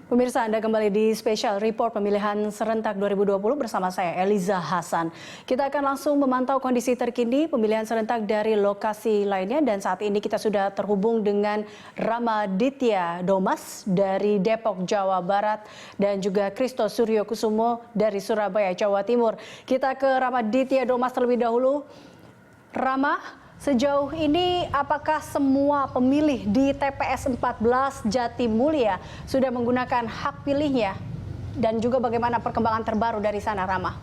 Pemirsa, Anda kembali di Special Report Pemilihan Serentak 2020 bersama saya Eliza Hasan. Kita akan langsung memantau kondisi terkini pemilihan serentak dari lokasi lainnya dan saat ini kita sudah terhubung dengan Rama Ditya Domas dari Depok, Jawa Barat dan juga Christo Suryo Kusumo dari Surabaya, Jawa Timur. Kita ke Rama Ditya Domas terlebih dahulu. Rama, sejauh ini apakah semua pemilih di TPS 14 Jatimulya sudah menggunakan hak pilihnya? Dan juga bagaimana perkembangan terbaru dari sana, Rama?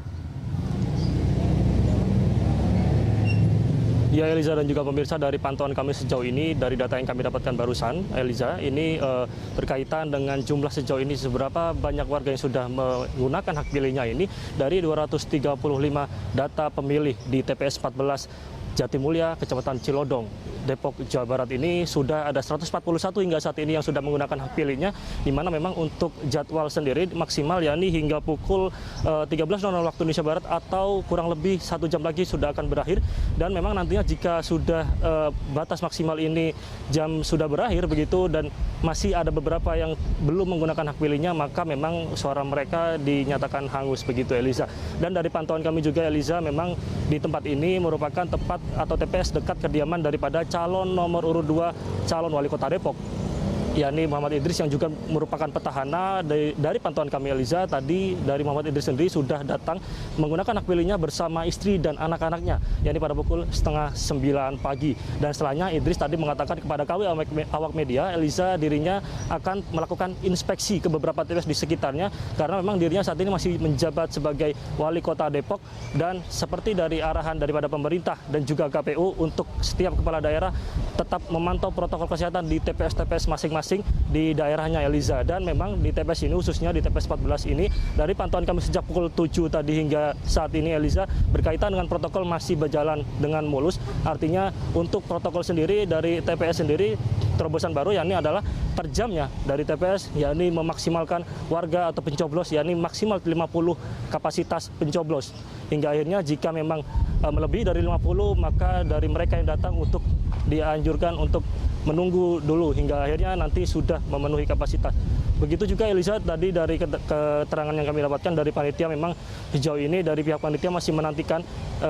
Ya, Eliza dan juga pemirsa, dari pantauan kami sejauh ini, dari data yang kami dapatkan barusan, Eliza, ini berkaitan dengan jumlah sejauh ini seberapa banyak warga yang sudah menggunakan hak pilihnya ini. Dari 235 data pemilih di TPS 14 Jatimulya, Kecamatan Cilodong, Depok, Jawa Barat ini sudah ada 141 hingga saat ini yang sudah menggunakan hak pilihnya, di mana memang untuk jadwal sendiri maksimal yakni hingga pukul 13.00 waktu Indonesia Barat atau kurang lebih 1 jam lagi sudah akan berakhir. Dan memang nantinya jika sudah batas maksimal ini jam sudah berakhir begitu dan masih ada beberapa yang belum menggunakan hak pilihnya, maka memang suara mereka dinyatakan hangus begitu, Eliza. Dan dari pantauan kami juga, Eliza, memang di tempat ini merupakan tempat atau TPS dekat kediaman daripada calon nomor urut 2 calon wali kota Depok, yakni Muhammad Idris, yang juga merupakan petahana. Dari pantauan kami, Eliza, tadi dari Muhammad Idris sendiri sudah datang menggunakan hak pilihnya bersama istri dan anak-anaknya, yakni pada pukul 8:30 pagi. Dan setelahnya Idris tadi mengatakan kepada kami awak media, Eliza, dirinya akan melakukan inspeksi ke beberapa TPS di sekitarnya karena memang dirinya saat ini masih menjabat sebagai wali kota Depok, dan seperti dari arahan daripada pemerintah dan juga KPU untuk setiap kepala daerah tetap memantau protokol kesehatan di TPS-TPS masing-masing di daerahnya, Eliza. Dan memang di TPS ini, khususnya di TPS 14 ini, dari pantauan kami sejak pukul 7 tadi hingga saat ini, Eliza, berkaitan dengan protokol masih berjalan dengan mulus. Artinya untuk protokol sendiri dari TPS sendiri, terobosan baru yakni adalah per jamnya dari TPS, yakni memaksimalkan warga atau pencoblos, yakni maksimal 50 kapasitas pencoblos. Hingga akhirnya jika memang melebihi dari 50, maka dari mereka yang datang untuk dianjurkan untuk menunggu dulu hingga akhirnya nanti sudah memenuhi kapasitas. Begitu juga, Eliza, tadi dari keterangan yang kami dapatkan dari panitia, memang sejauh ini dari pihak panitia masih menantikan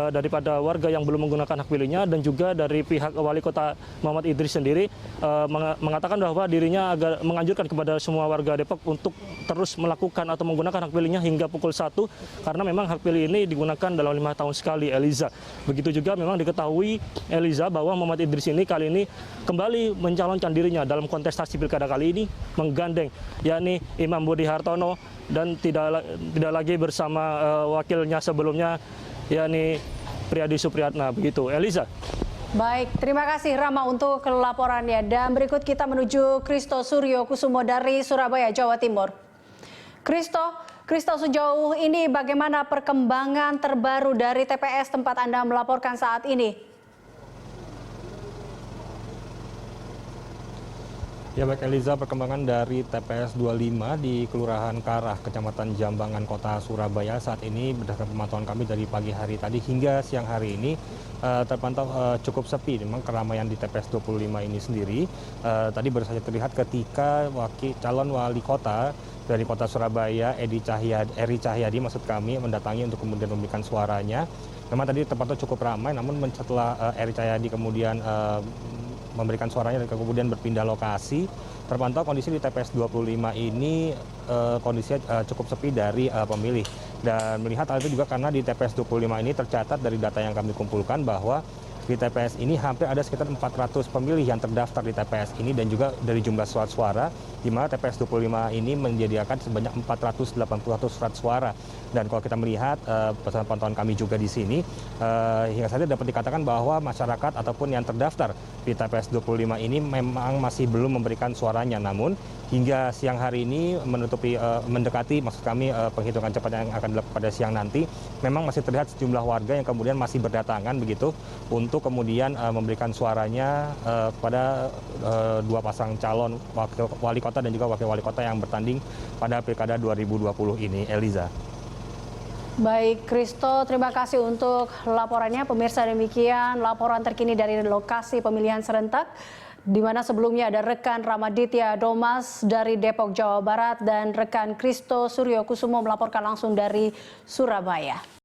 daripada warga yang belum menggunakan hak pilihnya, dan juga dari pihak wali kota Muhammad Idris sendiri mengatakan bahwa dirinya agar menganjurkan kepada semua warga Depok untuk terus melakukan atau menggunakan hak pilihnya hingga pukul 1, karena memang hak pilih ini digunakan dalam 5 tahun sekali, Eliza. Begitu juga memang diketahui, Eliza, bahwa Muhammad Idris ini kali ini kembali mencalonkan dirinya dalam kontestasi pilkada kali ini, menggandeng yakni Imam Budi Hartono, dan tidak lagi bersama wakilnya sebelumnya, yakni Priyadi Supriyatna, begitu, Eliza. Baik, terima kasih Rama untuk laporannya. Dan berikut kita menuju Christo Suryo Kusumo dari Surabaya, Jawa Timur. Christo, sejauh ini bagaimana perkembangan terbaru dari TPS tempat Anda melaporkan saat ini? Ya baik, Eliza, perkembangan dari TPS 25 di Kelurahan Karah, Kecamatan Jambangan, Kota Surabaya saat ini berdasarkan pemantauan kami dari pagi hari tadi hingga siang hari ini terpantau cukup sepi. Memang keramaian di TPS 25 ini sendiri tadi baru saja terlihat ketika calon wali kota dari Kota Surabaya, Eri Cahyadi maksud kami, mendatangi untuk kemudian memberikan suaranya. Memang tadi terpantau cukup ramai, namun setelah Eri Cahyadi kemudian memberikan suaranya dan kemudian berpindah lokasi, terpantau kondisi di TPS 25 ini kondisinya cukup sepi dari pemilih. Dan melihat hal itu juga karena di TPS 25 ini tercatat dari data yang kami kumpulkan bahwa di TPS ini hampir ada sekitar 400 pemilih yang terdaftar di TPS ini, dan juga dari jumlah surat suara, di mana TPS 25 ini menyediakan sebanyak 481 surat suara. Dan kalau kita melihat berdasarkan pantauan kami juga di sini, hingga saat ini dapat dikatakan bahwa masyarakat ataupun yang terdaftar di TPS 25 ini memang masih belum memberikan suaranya. Namun hingga siang hari ini mendekati maksud kami penghitungan cepat yang akan dilakukan pada siang nanti, memang masih terlihat sejumlah warga yang kemudian masih berdatangan begitu untuk kemudian memberikan suaranya kepada dua pasang calon wali kota dan juga wakil wali kota yang bertanding pada Pilkada 2020 ini, Eliza. Baik, Christo, terima kasih untuk laporannya. Pemirsa, demikian laporan terkini dari lokasi pemilihan serentak di mana sebelumnya ada rekan Ramaditya Domas dari Depok, Jawa Barat, dan rekan Kristo Suryo Kusumo melaporkan langsung dari Surabaya.